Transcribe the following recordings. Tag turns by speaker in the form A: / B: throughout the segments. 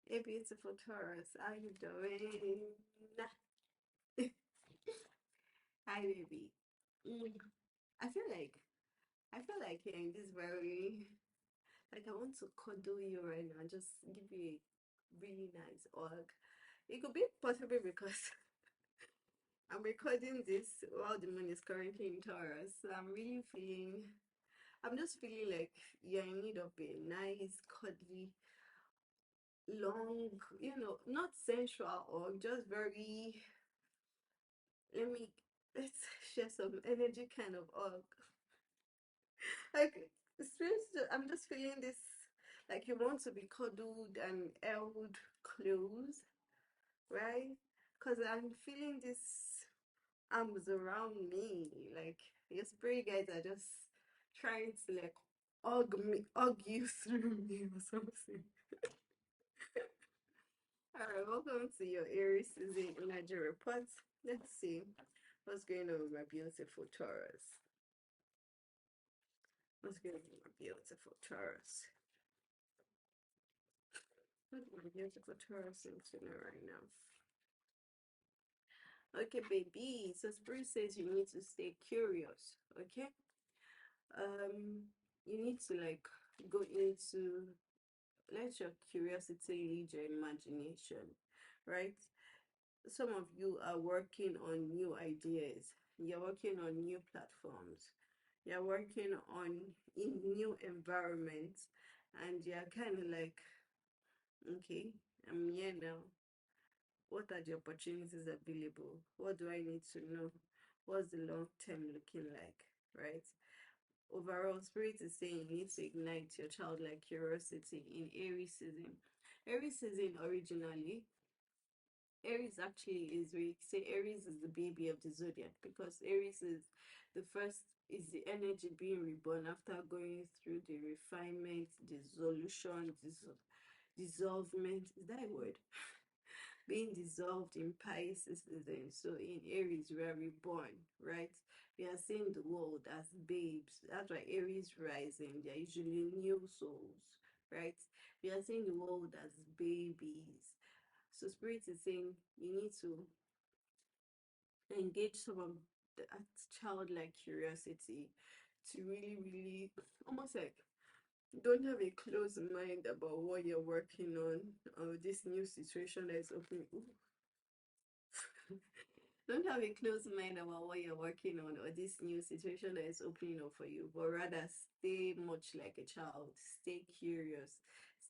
A: Hey, beautiful Taurus, how you doing? Hi, baby. Mm, I feel like hearing this very like I want to cuddle you right now, just give you a really nice hug. It could be possibly because I'm recording this while the moon is currently in Taurus, so I'm just feeling like you're in need of a nice, cuddly, long, not sensual or just very let me let's share some energy kind of like I'm just feeling this like you want to be cuddled and held close, right? Because I'm feeling this arms around me, like your spirit guides are just trying to like hug you through me or something. All right, welcome to your Aries season energy report. Let's see what's going on with my beautiful Taurus. What's going on with my beautiful Taurus? Look at my beautiful Taurus into right now. Okay, baby. So Spirit says you need to stay curious. Okay. Um, you need to like go into let your curiosity lead your imagination, right? Some of you are working on new ideas. You're working on new platforms. You're working on in new environments, and you're kind of like, okay, I'm here now. What are the opportunities available? What do I need to know? What's the long term looking like, right? Overall, Spirit is saying you need to ignite your childlike curiosity in Aries season. Aries season originally, Aries actually is we say Aries is the baby of the zodiac because Aries is the first is the energy being reborn after going through the refinement, dissolution, dissolvement. Is that a word? Being dissolved in Pisces season. So in Aries, we are reborn, right? We are seeing the world as babes. That's why Aries rising, they're usually new souls, right? We are seeing the world as babies. So Spirit is saying you need to engage some of that childlike curiosity to really, really almost like don't have a closed mind about what you're working on or this new situation that is opening. Don't have a closed mind about what you're working on or this new situation that is opening up for you, but rather stay much like a child. Stay curious.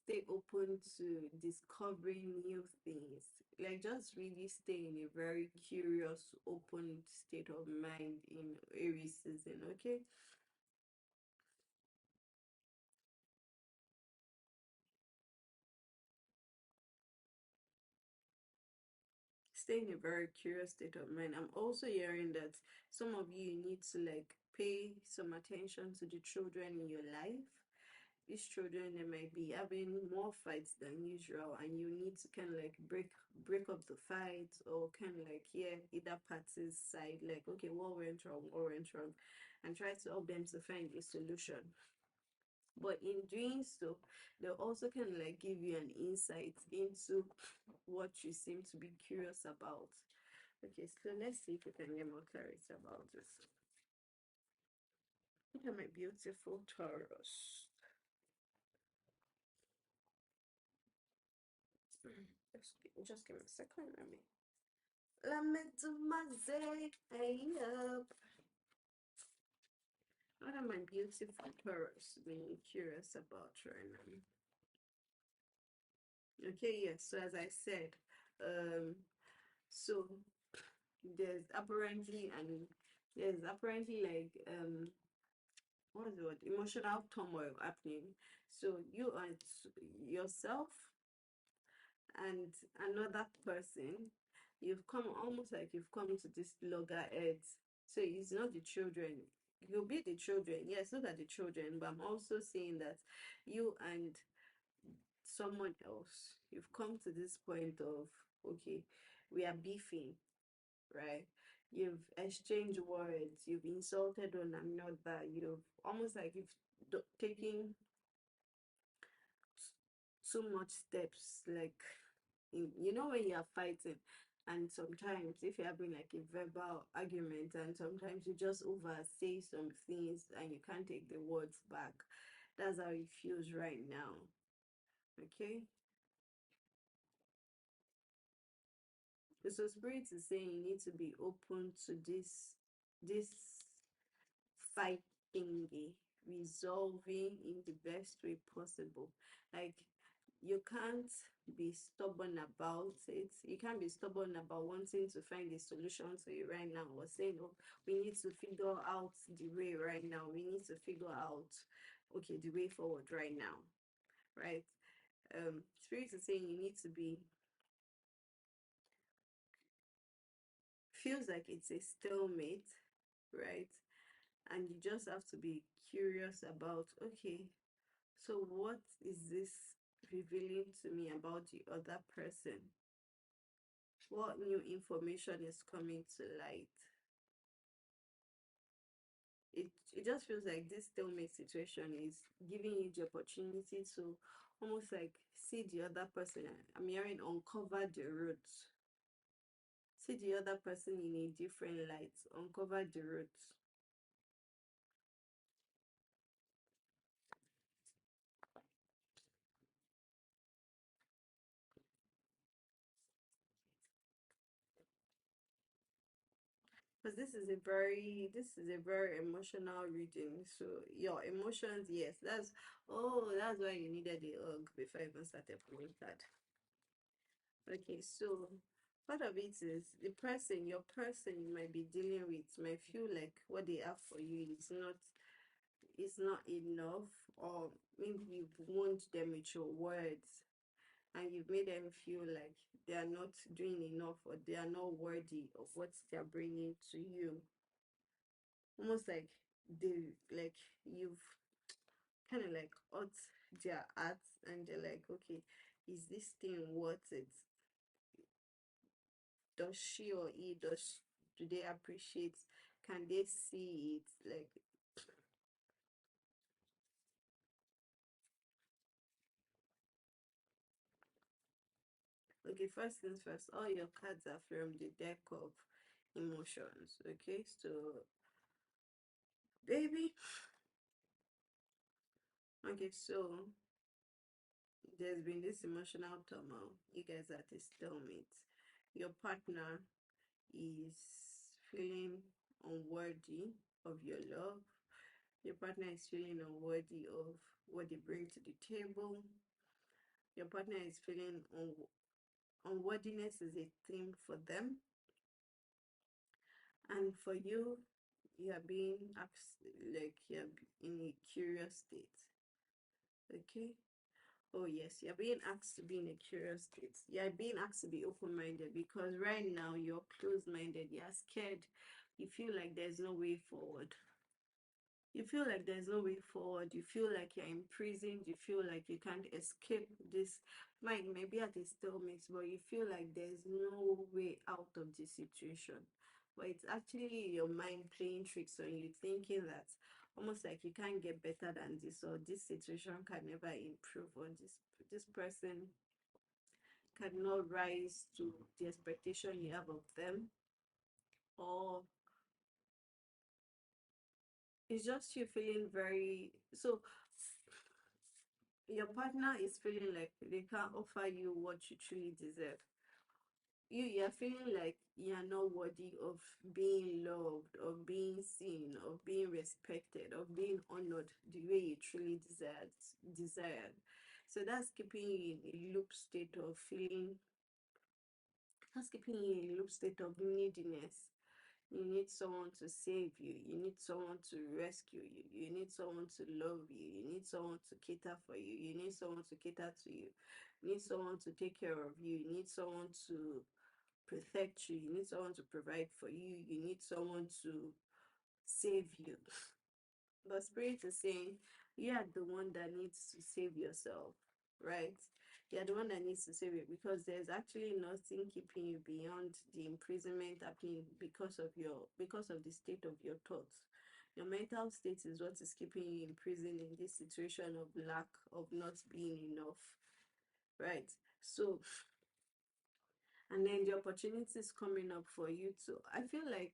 A: Stay open to discovering new things. Like just really stay in a very curious, open state of mind in Aries season, okay? Stay in a very curious state of mind. I'm also hearing that some of you need to like pay some attention to the children in your life. These children, they might be having more fights than usual, and you need to kind of like break up the fight or kind of like hear either party's side, like okay, what went wrong, and try to help them to find a solution. But in doing so, they'll also kind of like give you an insight into what you seem to be curious about. Okay, so let's see if we can get more clarity about this. Look at my beautiful Taurus. Just give me a second. Let me do my zay up. What am I beautiful Taurus being curious about right now? Okay, yes. So as I said, um, so there's apparently like what is the word? Emotional turmoil happening. So you and yourself and another person, you've come almost like you've come to this loggerheads. So it's not the children. You'll be the children. Yes, look at the children, but I'm also saying that you and someone else, you've come to this point of okay, we are beefing, right? You've exchanged words, you've insulted one another, you've almost like you've taken too much steps, like you know when you are fighting, and sometimes if you're having like a verbal argument, and sometimes you just oversay some things and you can't take the words back. That's how it feels right now. Okay, so spirit is saying you need to be open to this fight thingy resolving in the best way possible. Like, you can't be stubborn about it. You can't be stubborn about wanting to find a solution to it right now, or saying, oh, we need to figure out the way right now. We need to figure out, okay, the way forward right now, right? Spirit is saying you need to be, feels like it's a stalemate, right? And you just have to be curious about, okay, so what is this revealing to me about the other person? What new information is coming to light? It just feels like this stalemate situation is giving you the opportunity to almost like see the other person. I'm hearing uncover the roots. See the other person in a different light. Uncover the roots. Because this is a very emotional reading. So your emotions, yes, that's why you needed the hug before I even started pulling that. Okay, so part of it is your person you might be dealing with might feel like what they have for you is not enough, or maybe you've wounded them with your words and you've made them feel like they are not doing enough, or they are not worthy of what they're bringing to you. Almost like you've kind of like hurt their hearts, and they're like, okay, is this thing worth it? Does she or he, do they appreciate, can they see it? Like, okay, first things first, all your cards are from the deck of emotions. Okay, so baby, okay, so there's been this emotional turmoil. You guys are at a stalemate. Your partner is feeling unworthy of your love. Your partner is feeling unworthy of what they bring to the table. Your partner is feeling unworthiness is a theme for them. And for you, you are being asked, like you're in a curious state. Okay. Oh yes, you're being asked to be in a curious state. You're being asked to be open-minded, because right now you're closed-minded. You're scared. You feel like there's no way forward. You feel like there's no way forward. You feel like you're imprisoned. You feel like you can't escape this. Mind maybe at a stalemate, but you feel like there's no way out of this situation. But it's actually your mind playing tricks on you, thinking that almost like you can't get better than this, or this situation can never improve, or this person cannot rise to the expectation you have of them, or it's just you feeling very so your partner is feeling like they can't offer you what you truly deserve. You're feeling like you're not worthy of being loved, of being seen, of being respected, of being honored the way you truly desired. So that's keeping you in a loop state of feeling, that's keeping you in a loop state of neediness. You need someone to save you. You need someone to rescue you. You need someone to love you. You need someone to cater for you. You need someone to cater to you. You need someone to take care of you. You need someone to protect you. You need someone to provide for you. You need someone to save you. But Spirit is saying you are the one that needs to save yourself, right? You're the one that needs to save it, because there's actually nothing keeping you beyond the imprisonment happening because of the state of your thoughts. Your mental state is what is keeping you imprisoned in this situation of lack, of not being enough. right? So, and then the opportunity is coming up for you to, I feel like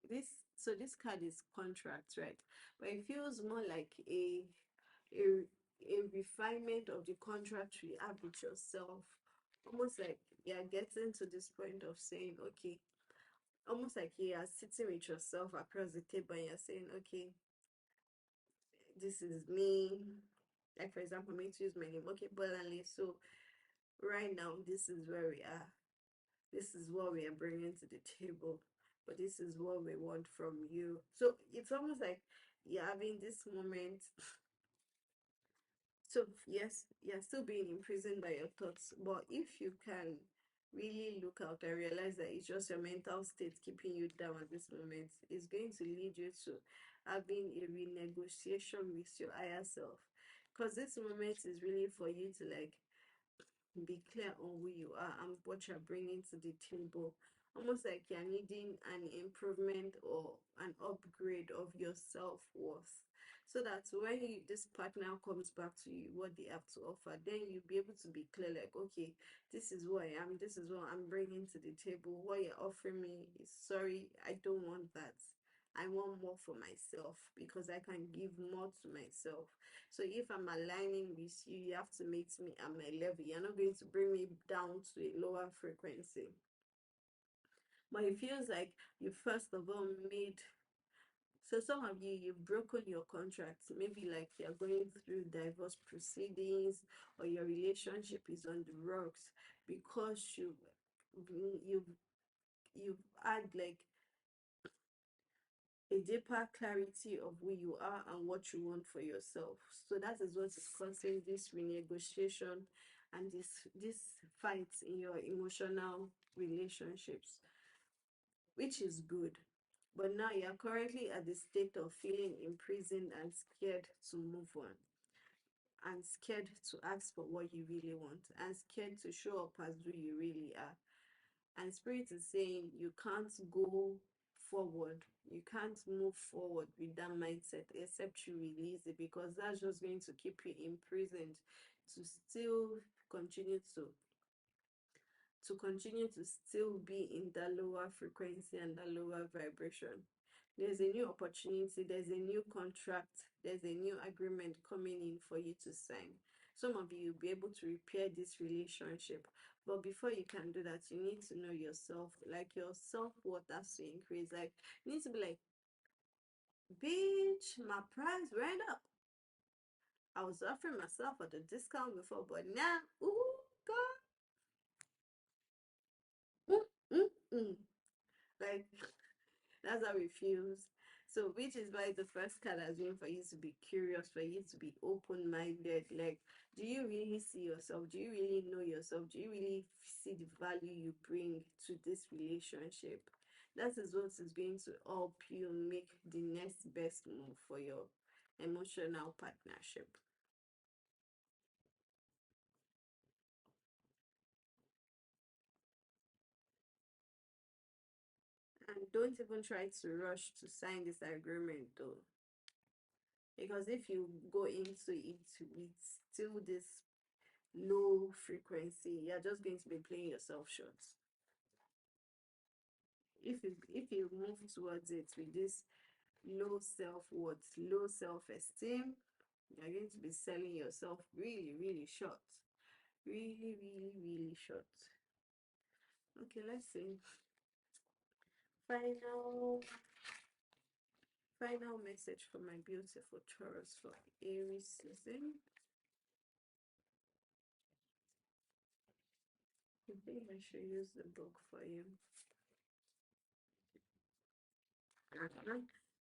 A: this, so this card is contract, right? But it feels more like a a refinement of the contract you have with yourself. Almost like you're getting to this point of saying, okay, almost like you are sitting with yourself across the table and you're saying, okay, this is me. Like for example, me to use my name, okay, Bolanle. So right now, this is where we are. This is what we are bringing to the table, but this is what we want from you. So it's almost like you're having this moment. So yes, you're still being imprisoned by your thoughts, but if you can really look out and realize that it's just your mental state keeping you down at this moment, it's going to lead you to having a renegotiation with your higher self. Because this moment is really for you to like be clear on who you are and what you're bringing to the table. Almost like you're needing an improvement or an upgrade of your self worth. So that when this partner comes back to you, what they have to offer, then you'll be able to be clear like, okay, this is who I am, this is what I'm bringing to the table. What you're offering me is, sorry, I don't want that. I want more for myself because I can give more to myself. So if I'm aligning with you, you have to meet me at my level. You're not going to bring me down to a lower frequency. But it feels like you first of all made, so some of you, you've broken your contract. Maybe like you're going through divorce proceedings or your relationship is on the rocks because you've you've had like a deeper clarity of who you are and what you want for yourself. So that is what is causing this renegotiation and this fights in your emotional relationships, which is good. But now you're currently at the state of feeling imprisoned and scared to move on, and scared to ask for what you really want, and scared to show up as who you really are. And spirit is saying you can't go forward, you can't move forward with that mindset except you release it, because that's just going to keep you imprisoned to still continue to still be in that lower frequency and that lower vibration. There's a new opportunity, there's a new contract, there's a new agreement coming in for you to sign. Some of you will be able to repair this relationship, but before you can do that, you need to know yourself. Like your self-worth has to increase. Like you need to be like, bitch, my price went up. I was offering myself at a discount before, but now, ooh, God, like that's how it feels. So, which is why the first card has been for you to be curious, for you to be open-minded. Like, do you really see yourself? Do you really know yourself? Do you really see the value you bring to this relationship? That is what is going to help you make the next best move for your emotional partnership. And don't even try to rush to sign this agreement, though. Because if you go into it with still this low frequency, you're just going to be playing yourself short. If you move towards it with this low self-worth, low self-esteem, you're going to be selling yourself really, really short. Really, really, really short. Okay, let's see. Final final message for my beautiful Taurus for Aries season. I think I should use the book for you.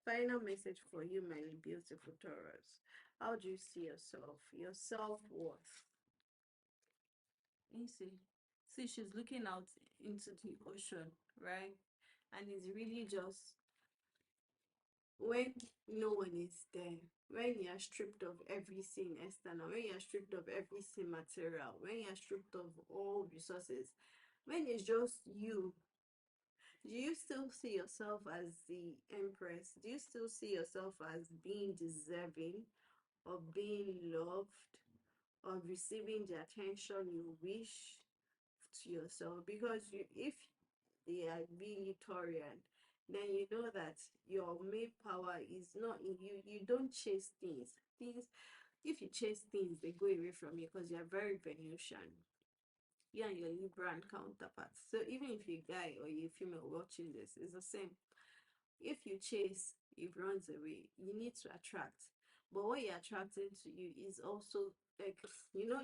A: Final message for you, my beautiful Taurus. How do you see yourself? Your self-worth. You see, she's looking out into the ocean, right? And it's really just when no one is there, when you're stripped of everything external, when you're stripped of everything material, when you're stripped of all resources, when it's just you. Do you still see yourself as the empress? Do you still see yourself as being deserving of being loved, of receiving the attention you wish to yourself. Because if they are really Taurian, then you know that your main power is not in you. You don't chase things. If you chase things, they go away from you because you're very Venusian. You and your Libran counterparts. So even if you're a guy or you're a female watching this, it's the same. If you chase, it runs away. You need to attract. But what you're attracting to you is also like,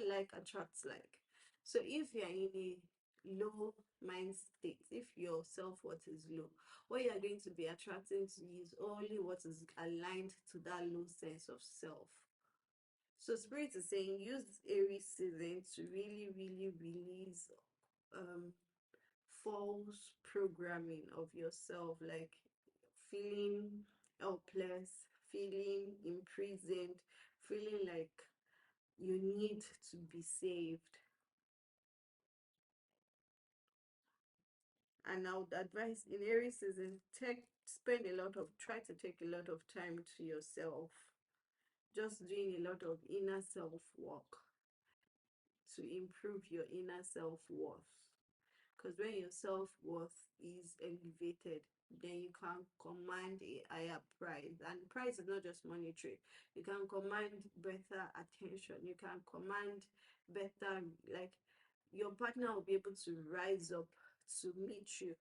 A: like attracts like. So if you're in a low mind state, if your self-worth is low, what you're going to be attracting to you is only what is aligned to that low sense of self. So spirit is saying use Aries season to really, really release false programming of yourself, like feeling helpless, feeling imprisoned, feeling like you need to be saved. And I would advise in Aries season, try to take a lot of time to yourself, just doing a lot of inner self work to improve your inner self worth. Because when your self-worth is elevated, then you can command a higher price. And price is not just monetary. You can command better attention. You can command better, like your partner will be able to rise up to meet you,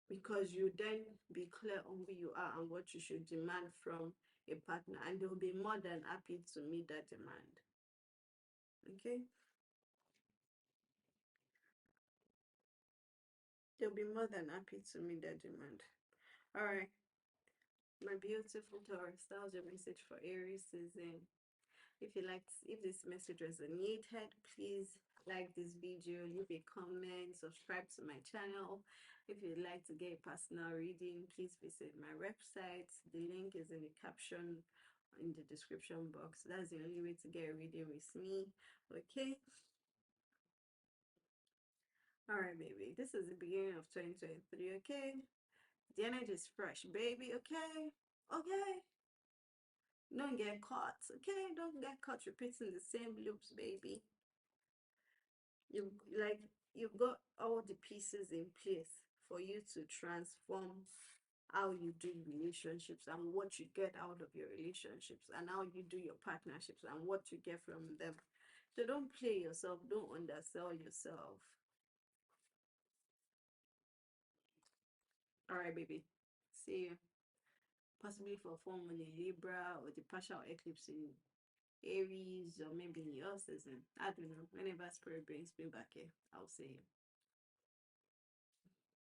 A: because you then be clear on who you are and what you should demand from a partner, and they'll be more than happy to meet that demand. Okay? They'll be more than happy to meet that demand. All right. My beautiful Taurus, that was your message for Aries season. If this message resonated, please like this video, leave a comment, subscribe to my channel. If you'd like to get a personal reading, please visit my website. The link is in the caption in the description box. That's the only way to get a reading with me. Okay. All right, baby. This is the beginning of 2023. Okay. The energy is fresh, baby. Okay. Okay. Don't get caught, okay? Don't get caught repeating the same loops, baby. You like you've got all the pieces in place for you to transform how you do relationships and what you get out of your relationships, and how you do your partnerships and what you get from them. So don't play yourself, don't undersell yourself. All right, baby. See you. Possibly for full moon in Libra or the partial eclipse in Aries, or maybe in your season. I don't know. Whenever spirit brings me back here, I'll see you.